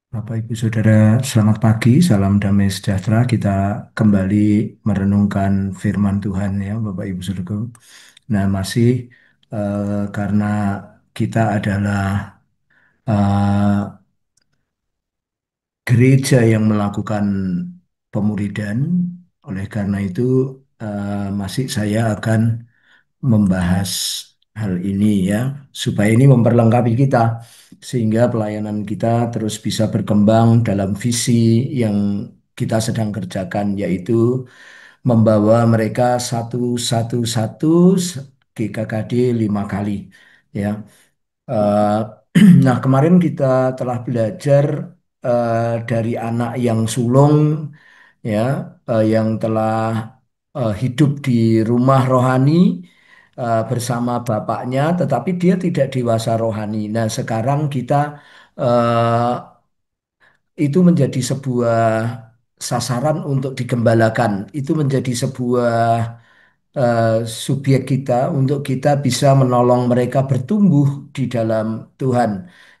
Bapak Ibu Saudara, selamat pagi, salam damai sejahtera. Kita kembali merenungkan firman Tuhan ya, Bapak Ibu Saudara. Nah, masih karena kita adalah eh, gereja yang melakukan pemuridan, oleh karena itu masih saya akan membahas hal ini ya, supaya ini memperlengkapi kita sehingga pelayanan kita terus bisa berkembang dalam visi yang kita sedang kerjakan, yaitu membawa mereka satu GKKD 5 kali ya. Eh, nah, kemarin kita telah belajar dari anak yang sulung ya, yang telah hidup di rumah rohani bersama bapaknya, tetapi dia tidak dewasa rohani. Nah, sekarang kita eh, itu menjadi sebuah sasaran untuk digembalakan. Itu menjadi sebuah subjek kita untuk kita bisa menolong mereka bertumbuh di dalam Tuhan.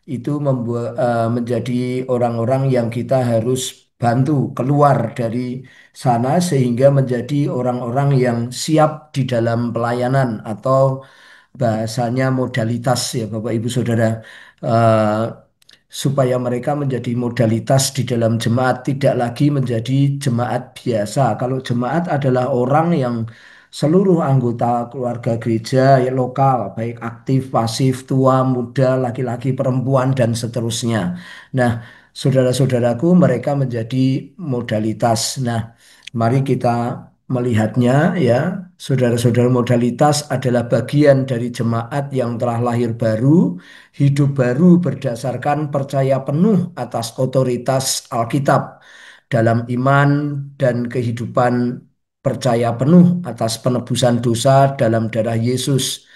Itu membuat menjadi orang-orang yang kita harus bantu keluar dari sana sehingga menjadi orang-orang yang siap di dalam pelayanan atau bahasanya modalitas ya Bapak Ibu Saudara. Eh, supaya mereka menjadi modalitas di dalam jemaat, tidak lagi menjadi jemaat biasa. Kalau jemaat adalah orang yang seluruh anggota keluarga gereja ya, lokal, baik aktif, pasif, tua, muda, laki-laki, perempuan, dan seterusnya. Nah, saudara-saudaraku, mereka menjadi modalitas. Nah, mari kita melihatnya ya. Saudara-saudara, modalitas adalah bagian dari jemaat yang telah lahir baru, hidup baru berdasarkan percaya penuh atas otoritas Alkitab dalam iman dan kehidupan, percaya penuh atas penebusan dosa dalam darah Yesus.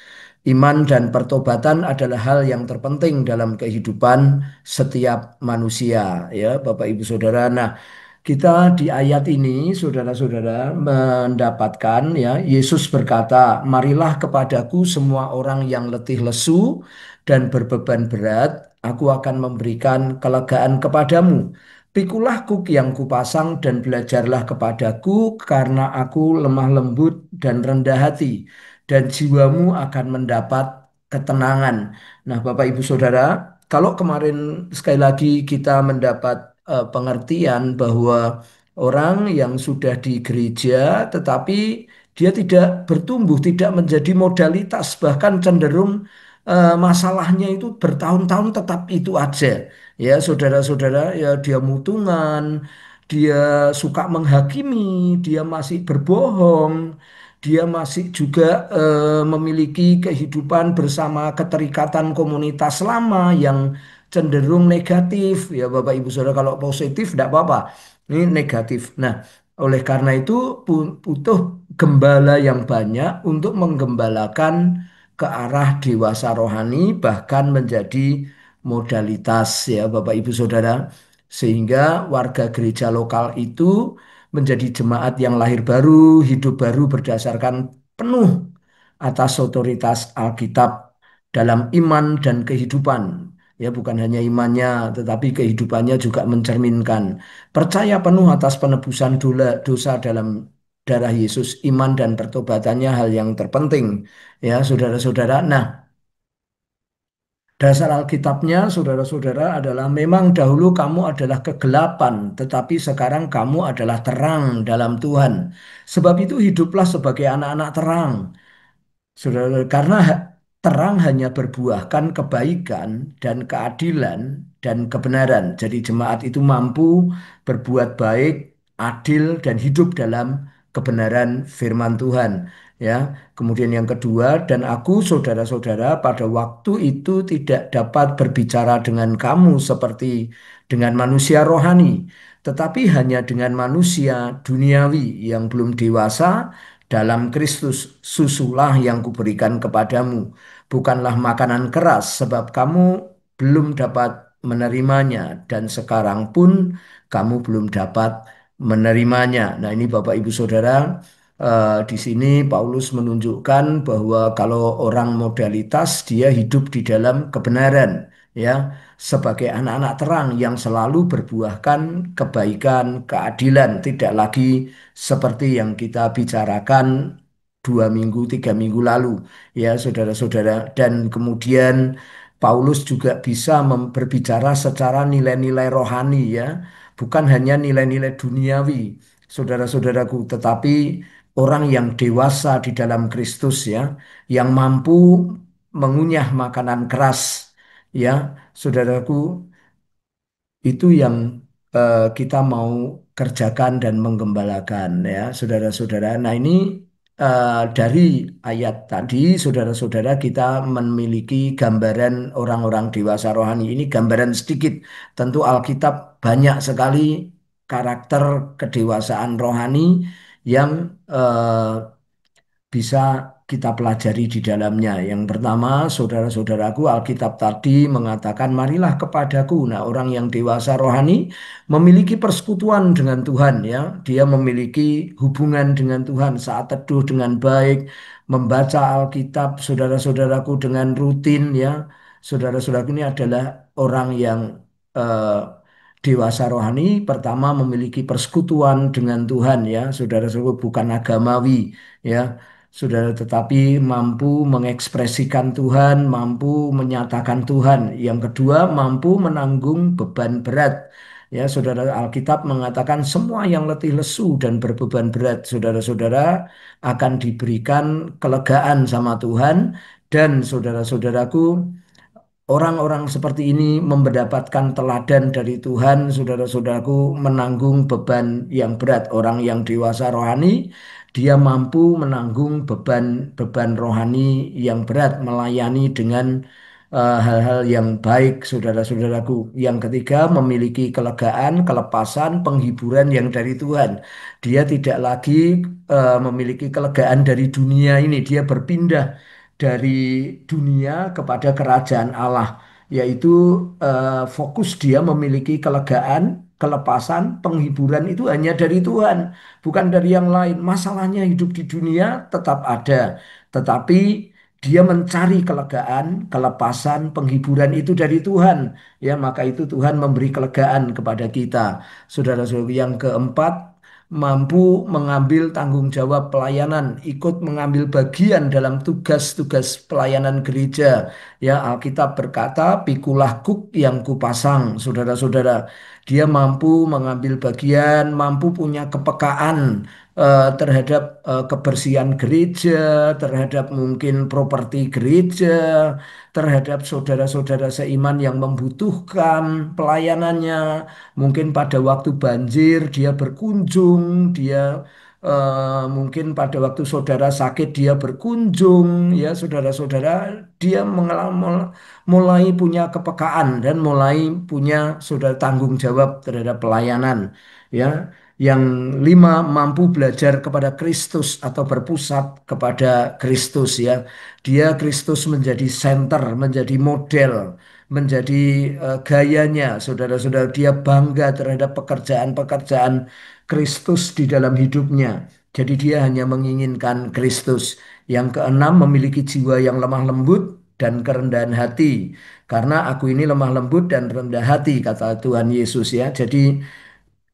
Iman dan pertobatan adalah hal yang terpenting dalam kehidupan setiap manusia, ya, Bapak Ibu Saudara. Nah, kita di ayat ini, saudara-saudara, mendapatkan ya, Yesus berkata, "Marilah kepadaku semua orang yang letih lesu dan berbeban berat, aku akan memberikan kelegaan kepadamu. Pikulah kuk yang kupasang dan belajarlah kepadaku, karena aku lemah lembut dan rendah hati, dan jiwamu akan mendapat ketenangan." Nah, Bapak Ibu Saudara, kalau kemarin sekali lagi kita mendapat pengertian bahwa orang yang sudah di gereja tetapi dia tidak bertumbuh, tidak menjadi modalitas, bahkan cenderung masalahnya itu bertahun-tahun tetap itu aja. Ya, saudara-saudara, ya dia mutungan, dia suka menghakimi, dia masih berbohong, dia masih juga memiliki kehidupan bersama keterikatan komunitas lama yang cenderung negatif. Ya, Bapak Ibu Saudara, kalau positif tidak apa-apa. Ini negatif. Nah, oleh karena itu butuh gembala yang banyak untuk menggembalakan ke arah dewasa rohani, bahkan menjadi modalitas ya Bapak Ibu Saudara, sehingga warga gereja lokal itu menjadi jemaat yang lahir baru, hidup baru berdasarkan penuh atas otoritas Alkitab dalam iman dan kehidupan. Ya, bukan hanya imannya, tetapi kehidupannya juga mencerminkan percaya penuh atas penebusan dosa dalam darah Yesus, iman dan pertobatannya hal yang terpenting. Ya, saudara-saudara. Nah, dasar Alkitabnya, saudara-saudara, adalah memang dahulu kamu adalah kegelapan, tetapi sekarang kamu adalah terang dalam Tuhan. Sebab itu hiduplah sebagai anak-anak terang. Saudara, karena terang hanya berbuahkan kebaikan dan keadilan dan kebenaran. Jadi jemaat itu mampu berbuat baik, adil, dan hidup dalam kebenaran firman Tuhan. Ya, kemudian yang kedua, dan aku, saudara-saudara, pada waktu itu tidak dapat berbicara dengan kamu seperti dengan manusia rohani, tetapi hanya dengan manusia duniawi yang belum dewasa dalam Kristus. Susulah yang kuberikan kepadamu, bukanlah makanan keras, sebab kamu belum dapat menerimanya, dan sekarang pun kamu belum dapat menerimanya. Nah, ini Bapak Ibu Saudara, di sini Paulus menunjukkan bahwa kalau orang modalitas dia hidup di dalam kebenaran, ya, sebagai anak-anak terang yang selalu berbuahkan kebaikan, keadilan, tidak lagi seperti yang kita bicarakan 2 minggu, 3 minggu lalu, ya, saudara-saudara. Dan kemudian Paulus juga bisa berbicara secara nilai-nilai rohani, ya, bukan hanya nilai-nilai duniawi, saudara-saudaraku, tetapi orang yang dewasa di dalam Kristus, ya, yang mampu mengunyah makanan keras, ya, saudaraku, itu yang kita mau kerjakan dan menggembalakan, ya, saudara-saudara. Nah, ini dari ayat tadi, saudara-saudara, kita memiliki gambaran orang-orang dewasa rohani. Ini gambaran sedikit. Tentu Alkitab banyak sekali karakter kedewasaan rohani yang bisa kita pelajari di dalamnya. Yang pertama, saudara-saudaraku, Alkitab tadi mengatakan, "Marilah kepadaku." Nah, orang yang dewasa rohani memiliki persekutuan dengan Tuhan, ya. Dia memiliki hubungan dengan Tuhan saat teduh dengan baik, membaca Alkitab, saudara-saudaraku, dengan rutin, ya. Saudara-saudaraku, ini adalah orang yang eh, dewasa rohani. Pertama, memiliki persekutuan dengan Tuhan, ya. Saudara-saudaraku, bukan agamawi, ya, saudara, tetapi mampu mengekspresikan Tuhan, mampu menyatakan Tuhan. Yang kedua, mampu menanggung beban berat. Ya, saudara, Alkitab mengatakan semua yang letih lesu dan berbeban berat, saudara-saudara, akan diberikan kelegaan sama Tuhan. Dan saudara-saudaraku, orang-orang seperti ini mendapatkan teladan dari Tuhan, saudara-saudaraku, menanggung beban yang berat. Orang yang dewasa rohani, dia mampu menanggung beban-beban rohani yang berat, melayani dengan hal-hal yang baik, saudara-saudaraku. Yang ketiga, memiliki kelegaan, kelepasan, penghiburan yang dari Tuhan. Dia tidak lagi memiliki kelegaan dari dunia ini, dia berpindah dari dunia kepada kerajaan Allah, yaitu fokus dia memiliki kelegaan, kelepasan, penghiburan itu hanya dari Tuhan, bukan dari yang lain. Masalahnya hidup di dunia tetap ada, tetapi dia mencari kelegaan, kelepasan, penghiburan itu dari Tuhan. Ya, maka itu Tuhan memberi kelegaan kepada kita. Saudara-saudara, yang keempat, mampu mengambil tanggung jawab pelayanan, ikut mengambil bagian dalam tugas-tugas pelayanan gereja. Ya, Alkitab berkata, "Pikulah kuk yang kupasang." Saudara-saudara, dia mampu mengambil bagian, mampu punya kepekaan terhadap kebersihan gereja, terhadap mungkin properti gereja, terhadap saudara-saudara seiman yang membutuhkan pelayanannya. Mungkin pada waktu banjir dia berkunjung, dia mungkin pada waktu saudara sakit dia berkunjung, ya, saudara-saudara, dia mulai punya kepekaan dan mulai punya saudara tanggung jawab terhadap pelayanan, ya. Yang lima, mampu belajar kepada Kristus atau berpusat kepada Kristus, ya. Dia Kristus menjadi center, menjadi model, menjadi gayanya, saudara-saudara. Dia bangga terhadap pekerjaan-pekerjaan Kristus di dalam hidupnya. Jadi dia hanya menginginkan Kristus. Yang keenam, memiliki jiwa yang lemah lembut dan kerendahan hati. Karena aku ini lemah lembut dan rendah hati, kata Tuhan Yesus, ya. Jadi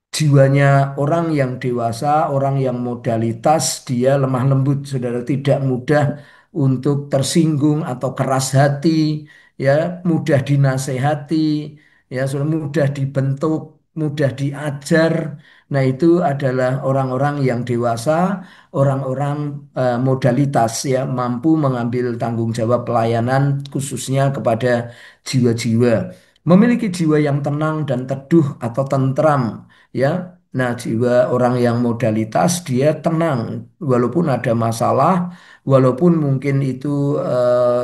jiwanya orang yang dewasa, orang yang modalitas, dia lemah lembut, saudara, tidak mudah untuk tersinggung atau keras hati, ya, mudah dinasehati, ya, saudara, mudah dibentuk, mudah diajar. Nah, itu adalah orang-orang yang dewasa, orang-orang modalitas, ya, mampu mengambil tanggung jawab pelayanan khususnya kepada jiwa-jiwa. Memiliki jiwa yang tenang dan teduh atau tentram, ya. Nah, jiwa orang yang modalitas, dia tenang walaupun ada masalah, walaupun mungkin itu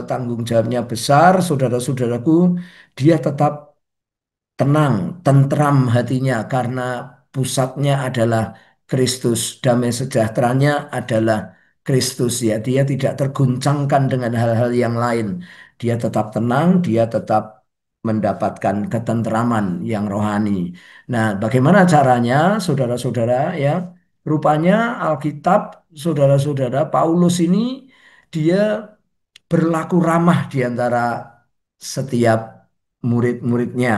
tanggung jawabnya besar, saudara-saudaraku, dia tetap tenang, tentram hatinya karena pusatnya adalah Kristus, damai sejahteranya adalah Kristus, ya. Dia tidak terguncangkan dengan hal-hal yang lain. Dia tetap tenang, dia tetap mendapatkan ketentraman yang rohani. Nah, bagaimana caranya, saudara-saudara, ya? Rupanya Alkitab, saudara-saudara, Paulus ini dia berlaku ramah di antara setiap murid-muridnya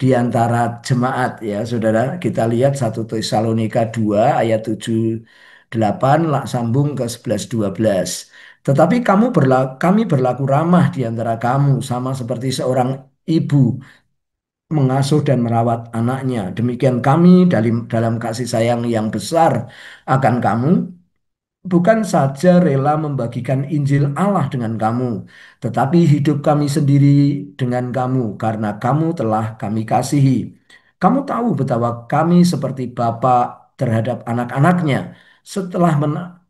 di antara jemaat ya saudara. Kita lihat 1 Tesalonika 2 ayat 7-8 lah sambung ke 11-12. Tetapi kami berlaku ramah di antara kamu sama seperti seorang ibu mengasuh dan merawat anaknya. Demikian kami dalam kasih sayang yang besar akan kamu, bukan saja rela membagikan Injil Allah dengan kamu, tetapi hidup kami sendiri dengan kamu karena kamu telah kami kasihi. Kamu tahu betapa kami seperti bapa terhadap anak-anaknya setelah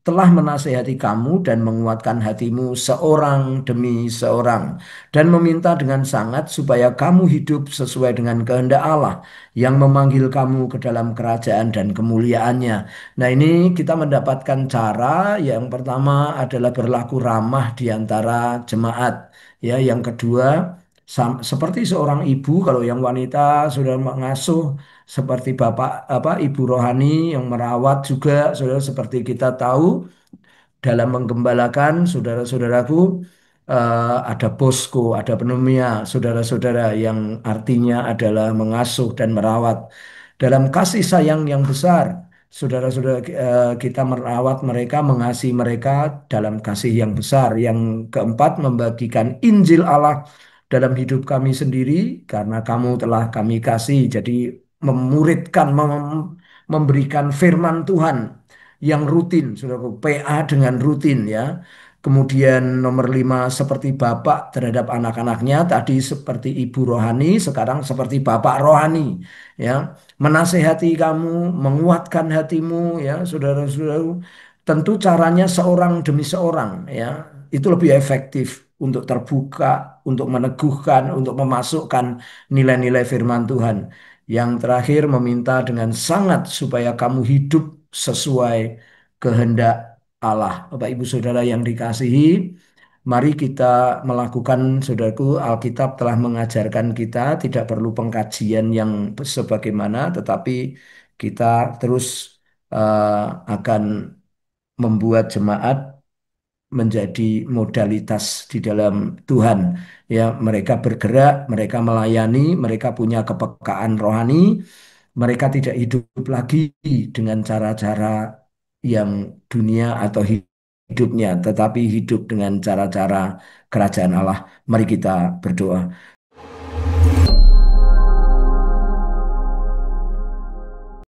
telah menasehati kamu dan menguatkan hatimu seorang demi seorang dan meminta dengan sangat supaya kamu hidup sesuai dengan kehendak Allah yang memanggil kamu ke dalam kerajaan dan kemuliaannya. Nah, ini kita mendapatkan cara yang pertama adalah berlaku ramah di antara jemaat. Ya, yang kedua seperti seorang ibu, kalau yang wanita sudah mengasuh seperti bapak apa ibu rohani yang merawat juga, saudara seperti kita tahu dalam menggembalakan saudara-saudaraku, ada posko, ada pneumonia, saudara-saudara yang artinya adalah mengasuh dan merawat dalam kasih sayang yang besar. Saudara-saudara kita merawat mereka, mengasihi mereka dalam kasih yang besar. Yang keempat, membagikan Injil Allah dalam hidup kami sendiri karena kamu telah kami kasih. Jadi memuridkan, memberikan firman Tuhan yang rutin, saudaraku, PA dengan rutin ya. Kemudian nomor 5 seperti bapak terhadap anak-anaknya, tadi seperti ibu rohani, sekarang seperti bapak rohani ya. Menasehati kamu, menguatkan hatimu ya, saudara-saudara. Tentu caranya seorang demi seorang ya. Itu lebih efektif untuk terbuka, untuk meneguhkan, untuk memasukkan nilai-nilai firman Tuhan. Yang terakhir meminta dengan sangat supaya kamu hidup sesuai kehendak Allah. Bapak Ibu Saudara yang dikasihi, mari kita melakukan, saudaraku, Alkitab telah mengajarkan kita tidak perlu pengkajian yang sebagaimana, tetapi kita terus akan membuat jemaat menjadi modalitas di dalam Tuhan. Ya, mereka bergerak, mereka melayani, mereka punya kepekaan rohani, mereka tidak hidup lagi dengan cara-cara yang dunia atau hidupnya, tetapi hidup dengan cara-cara kerajaan Allah. Mari kita berdoa.